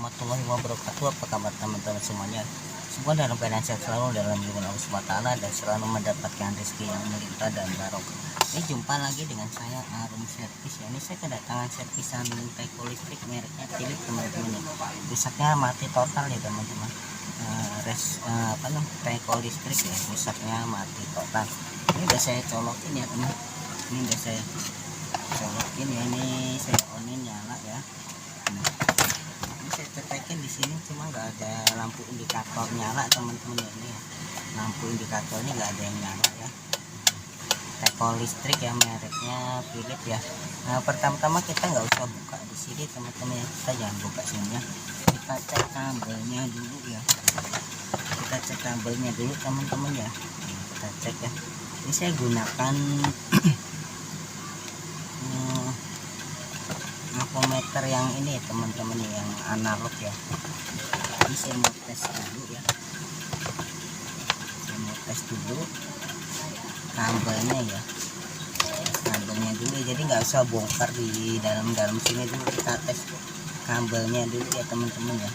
warahmatullahi wabarakatuh. Apa kabar teman-teman semuanya? Semua dalam keadaan sehat selalu dalam lindungan Allah SWT dan selalu mendapatkan rezeki yang melimpah dan barokah. Ini jumpa lagi dengan saya Arum Servis ya. Ini saya kedatangan servisan teko listrik mereknya Philips teman-teman ya. Rusaknya mati total ya teman-teman. Teko listrik ya rusaknya mati total. Ini udah saya colokin ya teman. Ini udah saya colokin ya, ini saya onin nyala ya. Ini saya cetekin di sini cuma nggak ada lampu indikator nyala teman-teman ya. Ini ya, lampu indikatornya nggak ada yang nyala ya. Teko listrik ya mereknya Philips ya. Nah, pertama-tama kita nggak usah buka di sini teman-teman ya, kita jangan buka sini ya. Kita cek kabelnya dulu ya. Kita cek kabelnya dulu teman-teman ya. Kita cek ya. Ini saya gunakan ampometer yang ini teman-teman yang analog ya. Ini saya mau tes dulu ya. Saya mau tes dulu kabelnya ya. Kabelnya dulu jadi nggak usah bongkar di dalam sini dulu, kita tes kabelnya dulu ya teman-teman ya.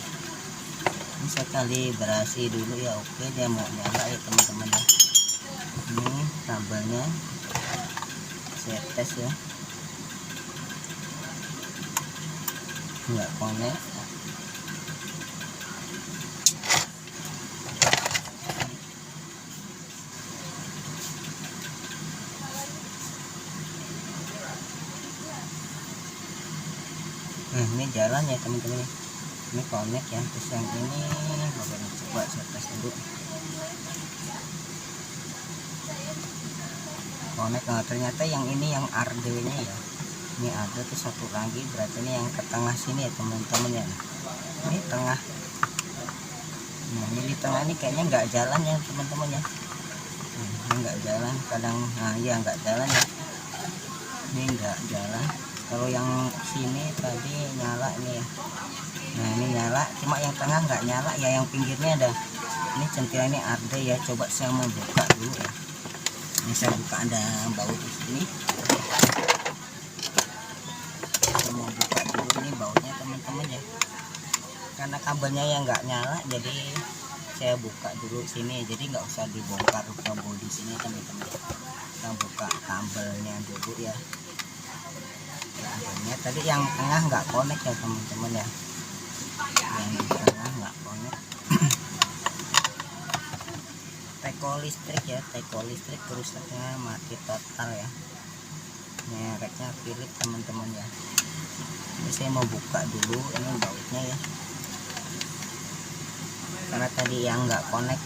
Ini saya kalibrasi dulu ya. Oke, dia mau nyala ya teman-teman ya. Ini kabelnya saya tes ya, nggak connect. Ini jalan ya teman-teman, ini connect ya. Terus yang ini coba saya tes dulu connect. Nah, ternyata yang ini yang arde nya ya, ini ada tuh satu lagi, berarti ini yang ke tengah sini ya teman-teman ya. Ini tengah, nah ini di tengah ini kayaknya nggak jalan ya teman-teman ya. Ini nggak jalan kadang, nah iya nggak jalan ya, ini nggak jalan. Kalau yang sini tadi nyala ini ya. Nah ini nyala, cuma yang tengah nggak nyala ya, yang pinggirnya ada. Ini centilan ini ada ya. Coba saya mau buka dulu ya. Ini saya buka, ada baut di sini. Saya mau buka dulu ini bautnya teman-teman ya. Karena kabelnya yang nggak nyala, jadi saya buka dulu sini. Jadi nggak usah dibongkar kabel di sini teman-teman. Kita buka kabelnya dulu ya. Kabelnya tadi yang tengah nggak connect ya teman-teman ya. Yang di tengah nggak connect. Teko listrik ya, teko listrik rusaknya mati total ya. Mereknya Philips teman-teman ya. Ini saya mau buka dulu ini bautnya ya. Karena tadi yang nggak connect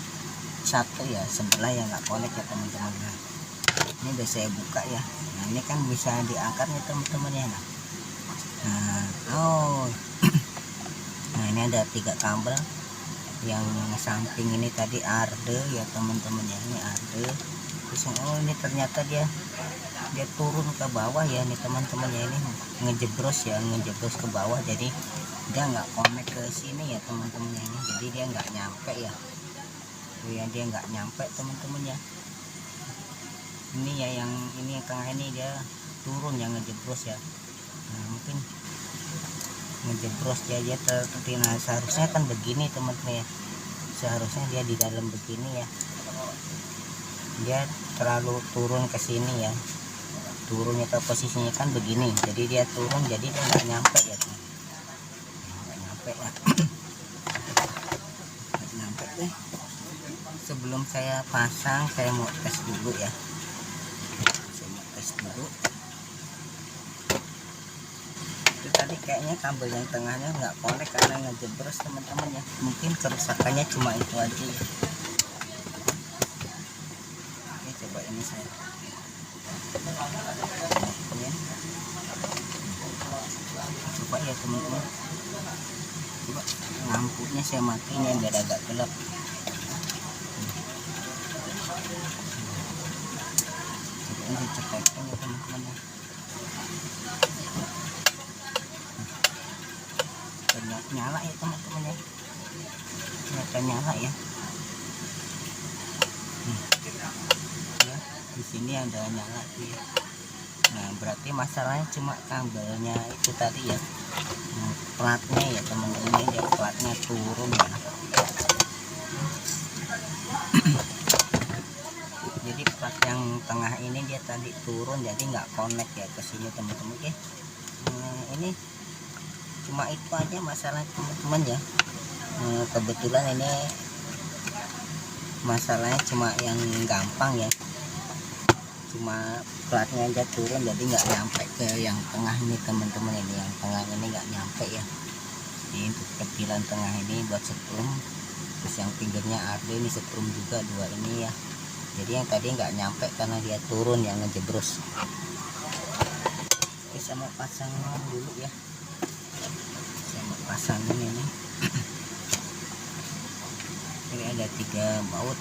satu ya, sebelah yang nggak connect ya teman-teman. Nah, ini udah saya buka ya. Nah ini kan bisa diangkat ya teman-teman ya. Nah ini ada 3 kabel. Yang samping ini tadi arde ya teman-teman ya, ini arde. Terus ini ternyata dia turun ke bawah ya nih teman-teman ya. Ini ngejebros ya, ngejebros ke bawah, jadi dia nggak connect ke sini ya teman-teman ya. Ini jadi dia nggak nyampe ya. Tuh ya, dia nggak nyampe teman-teman ya. Ini ya yang ini yang tengah ini dia turun yang ngejebros ya. Nah mungkin ngejebros dia tertutup. Nah seharusnya kan begini teman-teman ya, seharusnya dia di dalam begini ya. Dia terlalu turun ke sini ya, turunnya ke posisinya kan begini, jadi dia turun, jadi dia nggak nyampe ya, nggak nyampe ya. Nggak nyampe deh. Sebelum saya pasang saya mau tes dulu ya. Saya mau tes dulu. Itu tadi kayaknya kabel yang tengahnya nggak connect karena ngejebros teman-teman ya. Mungkin kerusakannya cuma itu aja ya. Oke, coba ini saya ya. Coba ya teman-teman, coba lampunya saya matiin ya biar agak gelap. Coba ini cetekin ya teman-teman ya. Nyala ya teman-teman ya, ternyata nyala ya. Ya di sini ada nyala tuh ya. Nah berarti masalahnya cuma kabelnya itu tadi ya, platnya ya teman-teman. ini dia platnya turun ya. Jadi plat yang tengah ini dia tadi turun, jadi nggak connect ya ke sini teman-teman. Oke, ini cuma itu aja masalah teman-teman ya. Kebetulan ini masalahnya cuma yang gampang ya, cuma platnya aja turun, jadi nggak nyampe ke yang tengah ini teman-teman. Ini yang tengah ini nggak nyampe ya. Ini untuk ketilan tengah ini buat setrum, terus yang pinggirnya ada ini setrum juga dua ini ya. Jadi yang tadi nggak nyampe karena dia turun yang ngejebros. Oke, saya mau pasang dulu ya. Saya mau pasang ini nih. Ini ada 3 baut.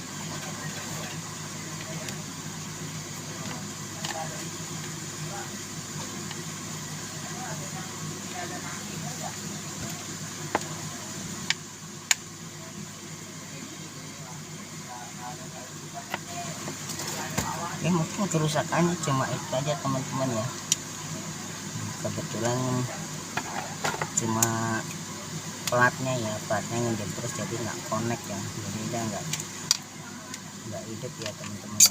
Mungkin kerusakannya cuma itu aja teman-teman ya. Kebetulan cuma platnya ya, platnya ngejebros jadi nggak connect ya, jadi dia nggak hidup ya teman-teman.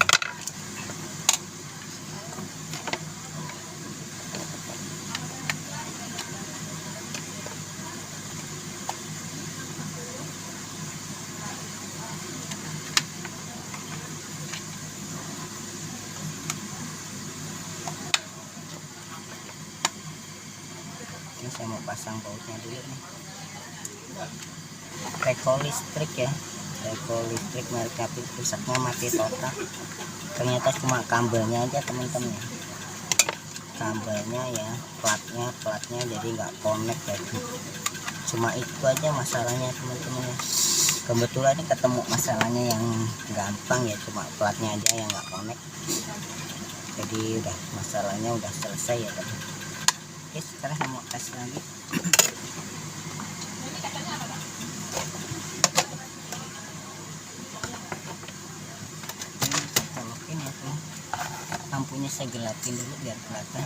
Ini saya mau pasang bautnya dulu nih. Teko listrik ya, teko listrik merek pusatnya mati total. Ternyata cuma kabelnya aja teman-teman ya, kabelnya ya, platnya jadi nggak connect ya. Cuma itu aja masalahnya teman-teman ya. Kebetulan ini ketemu masalahnya yang gampang ya, cuma platnya aja yang nggak connect. Jadi udah masalahnya udah selesai ya teman. Oke, sekarang saya mau tes lagi. Colokin ya tuh, lampunya saya gelapin dulu biar kelihatan.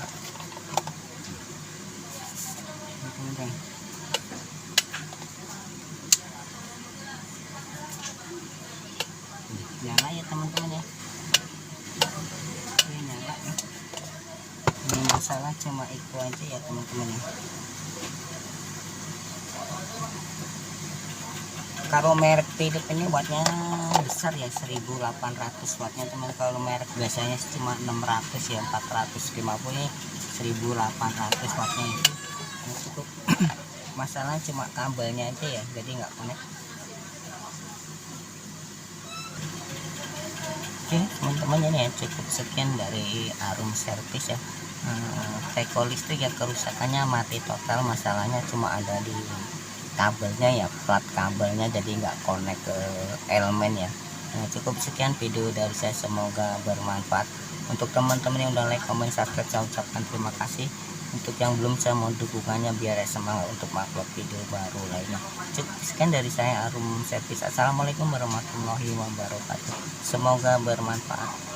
Nyala ya teman-teman ya. Ini nyala ya. Ini masalah cuma itu aja ya teman-teman ya. Kalau merek Philips ini wattnya besar ya, 1800 wattnya teman. Kalau merek biasanya cuma 600 ya, 450, ini 1800 wattnya itu cukup. Masalahnya cuma kabelnya aja ya, jadi nggak connect. Oke teman-teman, ini ya cukup sekian dari Arum Servis ya. Teko listrik ya, kerusakannya mati total, masalahnya cuma ada di kabelnya ya, plat kabelnya jadi nggak connect ke elemen ya. Cukup sekian video dari saya, semoga bermanfaat. Untuk teman-teman yang udah like, comment, subscribe, saya ucapkan terima kasih. Untuk yang belum, saya mau dukungannya biar semangat untuk upload video baru lainnya. Cukup sekian dari saya, Arum Servis. Assalamualaikum warahmatullahi wabarakatuh, semoga bermanfaat.